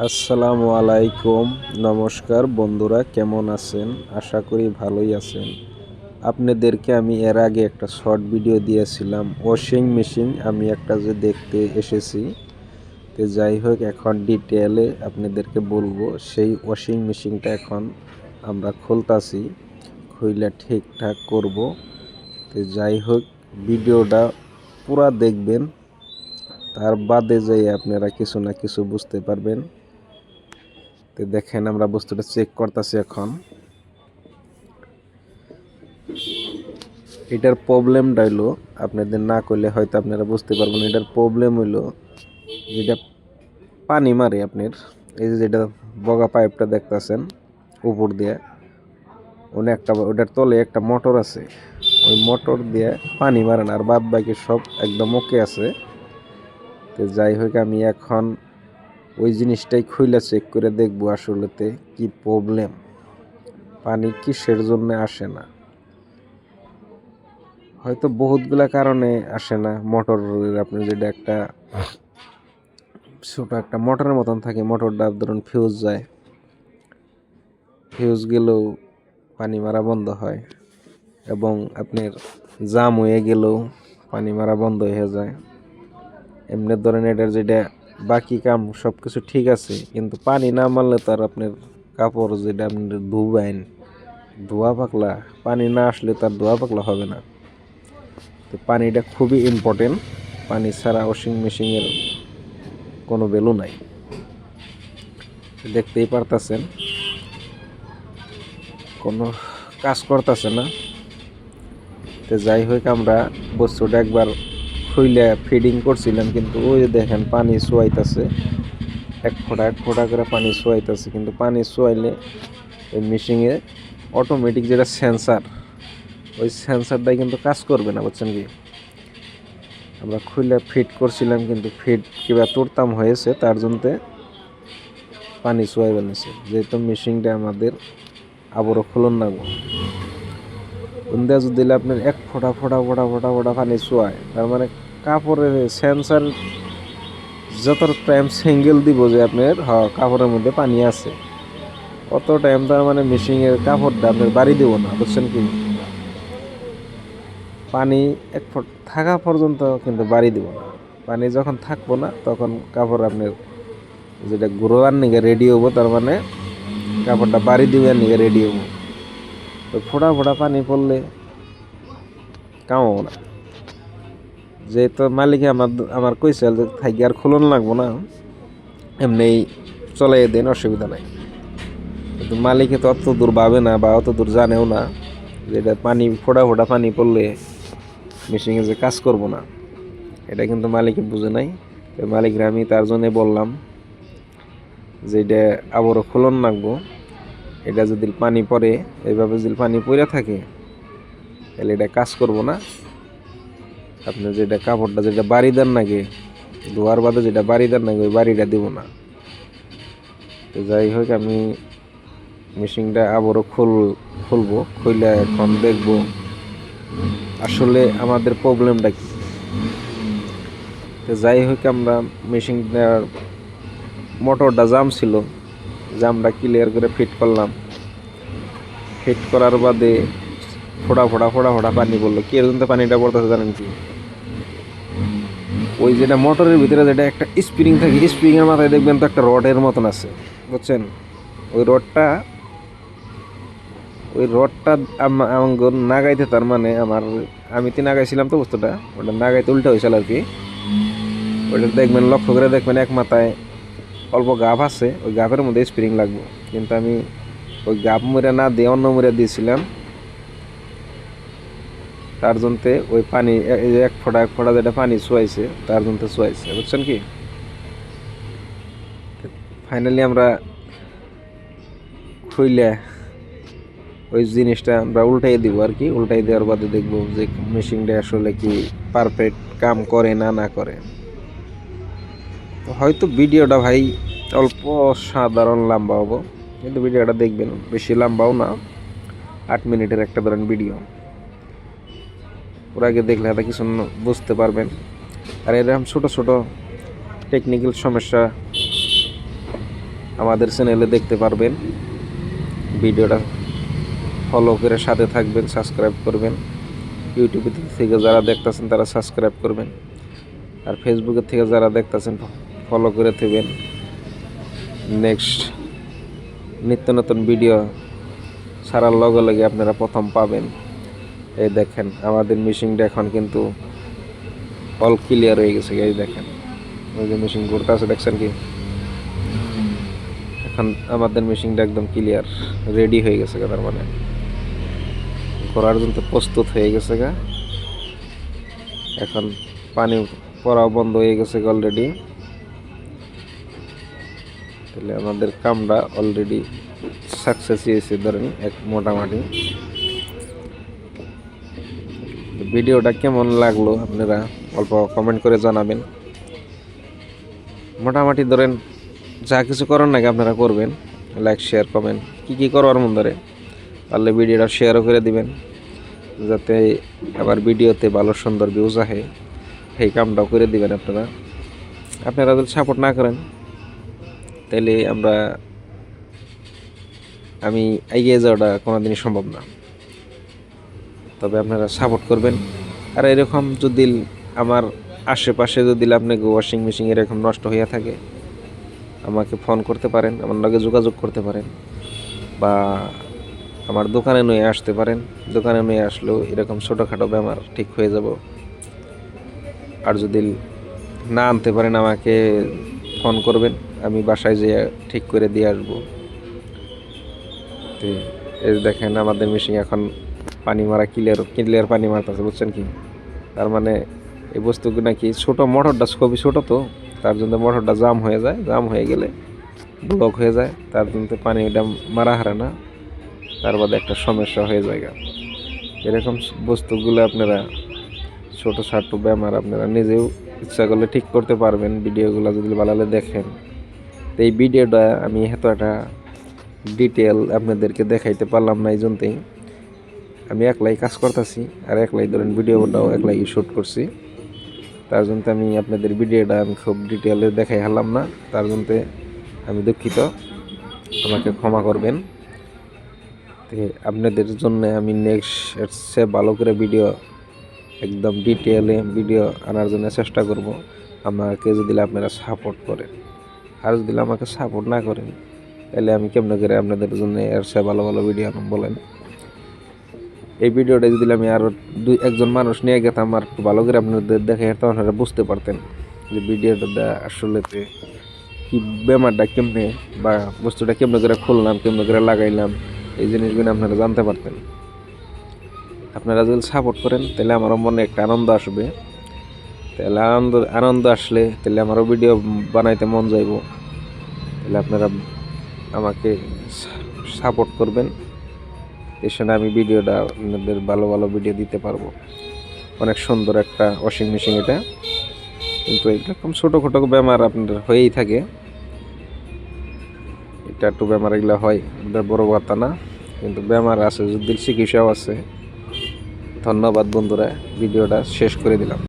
আসসালামু আলাইকুম। নমস্কার বন্ধুরা, কেমন আছেন? আশা করি ভালোই আছেন। আপনাদেরকে আমি এর আগে একটা শর্ট ভিডিও দিয়েছিলাম ওয়াশিং মেশিন আমি একটা যে দেখতে এসেছি। তো যাই হোক, এখন ডিটেলে আপনাদেরকে বলবো। সেই ওয়াশিং মেশিনটা এখন আমরা খুলতাছি, খুইলা ঠিকঠাক করব। তো যাই হোক, ভিডিওটা পুরা দেখবেন, তার বাদে যাই আপনারা কিছু না কিছু বুঝতে পারবেন। তো দেখেন, আমরা বস্তুটা চেক করতেছি এখন। এটার প্রবলেমটা হইলো, আপনাদের না করলে হয়তো আপনারা বুঝতে পারবেন। এটার প্রবলেম হইলো যেটা পানি মারে আপনার, এই যে যেটা বগা পাইপটা দেখতেছেন উপর দিয়ে, ওটার তলে একটা মোটর আছে। ওই মোটর দিয়ে পানি মারে না, আর বাদ বাকি সব একদম ওকে আছে। তো যাই হোক, আমি এখন ওই জিনিসটাই খুইলা চেক করে দেখবো আসলেতে কি প্রবলেম, পানি কিসের জন্য আসে না। হয়তো বহুতগুলা কারণে আসে না। মোটরের আপনার যেটা একটা ছোট একটা মোটরের মতন থাকে, মোটরটা ধরুন ফিউজ যায়, ফিউজ গেলেও পানি মারা বন্ধ হয়, এবং আপনার জাম হয়ে গেলেও পানি মারা বন্ধ হয়ে যায়। এমনি ধরেন এটার যেটা বাকি কাম সব কিছু ঠিক আছে, কিন্তু পানি না মারলে তো আর আপনার কাপড় যেটা আপনি ধুবেন, ধোয়া পাকলা, পানি না আসলে তার ধোয়া পাকলা হবে না। তো পানিটা খুবই ইম্পর্টেন্ট। পানি ছাড়া ওয়াশিং মেশিনের কোনো ভ্যালু নাই। দেখতেই পারতেছেন কোনো কাজ করতেছে না। তো যাই হোক, আমরা বস্তুটা একবার খুইলে ফিডিং করছিলাম, কিন্তু ওই দেখেন পানি সোয়াইতেছে, এক ফোঁটা করে পানি সোয়াইতেছে। কিন্তু পানি সোয়াইলে ওই মেশিনে অটোমেটিক যেটা সেন্সার, ওই সেন্সারটাই কিন্তু কাজ করবে না, বুঝছেন কি। আমরা খুলে ফিট করছিলাম, কিন্তু ফিট কিবা তুরতাম হয়েছে, তার জন্যে পানি সোয়াই বানিয়েছে। যেহেতু মেশিনটা আমাদের আবারও খুলন না গো, আন্দাজ দিলে আপনার এক ফোঁটা ফোঁটা ফোঁটা ফোঁটা ফোঁটা পানি সোয়ায়, তার মানে কাপড়ের সেন্সার যত টাইম সিঙ্গেল দিব যে আপনার কাপড়ের মধ্যে পানি আছে, অত টাইম তার মানে মেশিনের কাপড়টা আপনার বাড়ি দিব না, বুঝছেন কি। পানি এক ফুট থাকা পর্যন্ত কিন্তু বাড়ি দিব না। পানি যখন থাকবো না, তখন কাপড় আপনার যেটা ঘুরোয়ার নিগে রেডি হবো, তার মানে কাপড়টা বাড়ি দিবার নিগে রেডি হবো। তো ফোঁটা ফোঁটা পানি পড়লে কামাবো না। যেহেতু মালিকে আমার কইছে যে থাকি আর খুলন লাগবো না, এমনি চলাই দেন, অসুবিধা নাই। কিন্তু মালিকে তো অত দূর ভাবে না, বা অত দূর জানেও না যে এটা পানি ফোঁটা ফোঁটা পানি পড়লে মেশিনে যে কাজ করবো না, এটা কিন্তু মালিকে বুঝে নাই। মালিকরা আমি তার জন্যে বললাম যে এটা আবারও খুলন লাগবো। এটা যদি পানি পড়ে, এইভাবে যদি পানি পড়ে থাকে, তাহলে এটা কাজ করবো না। আপনি যেটা কাপড়টা যেটা বাড়ি দেন নাকি, ধোয়ার বাদে যেটা বাড়ি দেন নাকি, ওই বাড়িটা দিব না। তো যাই হোক, আমি মেশিনটা আবারও খুলবো, খুলে এখন দেখবো আসলে আমাদের প্রবলেমটা কি। তো যাই হোক, আমরা মেশিনটার মোটরটা জাম ছিল, জামটা ক্লিয়ার করে ফিট করলাম। ফিট করার বাদে ফোঁটা ফোঁটা ফোঁটা ফোঁটা পানি পড়লো। কি এর জন্য পানিটা পড়তেছে জানেন কি? ওই যেটা মোটরের ভিতরে যেটা একটা স্প্রিং থাকে, স্প্রিংয়ের মাথায় দেখবেন তো একটা রডের মতন আছে, বুঝছেন। ওই রডটা আমার নাগাইতে, তার মানে আমি তো নাগাইছিলাম তো বস্তুটা, ওটা নাগাইতে উল্টা হয়েছিল আর কি। ওইটা দেখবেন, লক্ষ্য করে দেখবেন, এক মাথায় অল্প গাভ আছে, ওই গাভের মধ্যে স্প্রিং লাগবে। কিন্তু আমি ওই গাভ মুড়ে না দিয়ে অন্য মুড়ে দিয়েছিলাম, তার জন্যে ওই পানি এই যে এক ফোঁটা যেটা পানি ছোয়াইছে, তার জন্য ছোয়াইছে, বুঝছেন কি। ফাইনালি আমরা খুইলে ওই জিনিসটা আমরা উল্টাই দিব আর কি। উল্টাই দেওয়ার বাদে দেখবো যে মেশিনটা আসলে কি পারফেক্ট কাম করে না করে। হয়তো ভিডিওটা ভাই অল্প সাধারণ লম্বা হবো, কিন্তু ভিডিওটা দেখবেন, বেশি লম্বাও না, 8 মিনিটের একটা ধরেন ভিডিও। ওর আগে দেখলে হয়তো কিছু বুঝতে পারবেন। আর এরকম ছোট ছোট টেকনিক্যাল সমস্যা আমাদের চ্যানেলে দেখতে পারবেন। ভিডিওটা ফলো করে সাথে থাকবেন, সাবস্ক্রাইব করবেন। ইউটিউবে থেকে যারা দেখতেছেন তারা সাবস্ক্রাইব করবেন, আর ফেসবুকের থেকে যারা দেখতেছেন ফলো করে দেবেন। নেক্সট নিত্য নতুন ভিডিও ছাড়ার লগে লগে আপনারা প্রথম পাবেন। এই দেখেন আমাদের মেশিনটা এখন কিন্তু অল ক্লিয়ার হয়ে গেছে। এই দেখেন ওই যে মেশিন ঘুরতে আছে, দেখছেন কি? এখন আমাদের মেশিনটা একদম ক্লিয়ার রেডি হয়ে গেছে, তার মানে ঘোরার জন্য প্রস্তুত হয়ে গেছে গা। এখন পানি পড়াও বন্ধ হয়ে গেছে অলরেডি। তাহলে আমাদের কামটা অলরেডি সাকসেস হয়েছে ধরেন এক মোটামুটি। ভিডিওটা কেমন লাগলো আপনারা অল্প কমেন্ট করে জানাবেন। মোটামুটি ধরেন যা কিছু করার নাকি আপনারা করবেন, লাইক শেয়ার কমেন্ট কী করবার মন ধরে পারলে ভিডিওটা শেয়ারও করে দিবেন, যাতে আবার ভিডিওতে ভালো সুন্দর ভিউজ আসে। সেই কামটাও করে দিবেন আপনারা যদি সাপোর্ট না করেন তাহলে আমি এগিয়ে যাওয়াটা কোনোদিনই সম্ভব না। তবে আপনারা সাপোর্ট করবেন। আর এরকম যদি আমার আশেপাশে যদি আপনাকে ওয়াশিং মেশিন এরকম নষ্ট হয়ে থাকে, আমাকে ফোন করতে পারেন, আমার লগে যোগাযোগ করতে পারেন, বা আমার দোকানে নিয়ে আসতে পারেন। দোকানে নিয়ে আসলেও এরকম ছোটোখাটো বেমার ঠিক হয়ে যাব। আর যদি না আনতে পারেন আমাকে ফোন করবেন, আমি বাসায় যেয়ে ঠিক করে দিয়ে আসবো। তো এই দেখেন আমাদের মেশিন এখন পানি মারা ক্লিয়ার পানি মারতেছে, বুঝছেন কি? তার মানে এই বস্তুগুলো নাকি ছোটো, মোটরটা খুবই ছোটো, তো তার জন্য মোটরটা জাম হয়ে যায়। জাম হয়ে গেলে ব্লক হয়ে যায়, তার জন্য পানিটা মারা হারে না, তার বাদে একটা সমস্যা হয়ে যায়। এরকম বস্তুগুলো আপনারা ছোটো ছাটো বেমার আপনারা নিজেও ইচ্ছা করলে ঠিক করতে পারবেন, ভিডিওগুলো যদি ভালো দেখেন। তো এই ভিডিওটা আমি এত একটা ডিটেল আপনাদেরকে দেখাইতে পারলাম না, এই জন্যই আমি একলাই কাজ করতেছি, আর একলাই ধরেন ভিডিওটাও একলাই শ্যুট করছি। তার জন্য আমি আপনাদের ভিডিওটা আমি খুব ডিটেলে দেখাই হারলাম না, তার জন্য আমি দুঃখিত, আমাকে ক্ষমা করবেন। তো আপনাদের জন্য আমি নেক্সট ভালো করে ভিডিও একদম ডিটেলে ভিডিও আনার জন্য চেষ্টা করব, আমাকে যদি আপনারা সাপোর্ট করেন। আর যদি আমাকে সাপোর্ট না করেন তাহলে আমি কেমন করে আপনাদের জন্য এর চেয়ে ভালো ভালো ভিডিও আনব বলেন? এই ভিডিওটা যদি আমি আরও একজন মানুষ নিয়ে গেতাম আর একটু ভালো করে আপনাদের দেখে, তখন আপনারা বুঝতে পারতেন যে ভিডিওটা আসলে কি বেমারটা কেমনে, বা বস্তুটা কেমন করে খুললাম, কেমন করে লাগাইলাম, এই জিনিসগুলো আপনারা জানতে পারতেন। আপনারা যদি সাপোর্ট করেন তাহলে আমারও মনে একটা আনন্দ আসবে। তাহলে আনন্দ আসলে তাহলে আমারও ভিডিও বানাইতে মন যাইব। তাহলে আপনারা আমাকে সাপোর্ট করবেন, এসে আমি ভিডিওটা আপনাদের ভালো ভালো ভিডিও দিতে পারবো। অনেক সুন্দর একটা ওয়াশিং মেশিন এটা, কিন্তু এরকম ছোটোখাটো বেমার আপনাদের হয়েই থাকে। এটা একটু বেমার এগুলো হয়, এটা বড় কথা না, কিন্তু বেমার আছে, যদি চিকিৎসাও আছে। ধন্যবাদ বন্ধুরা, ভিডিওটা শেষ করে দিলাম।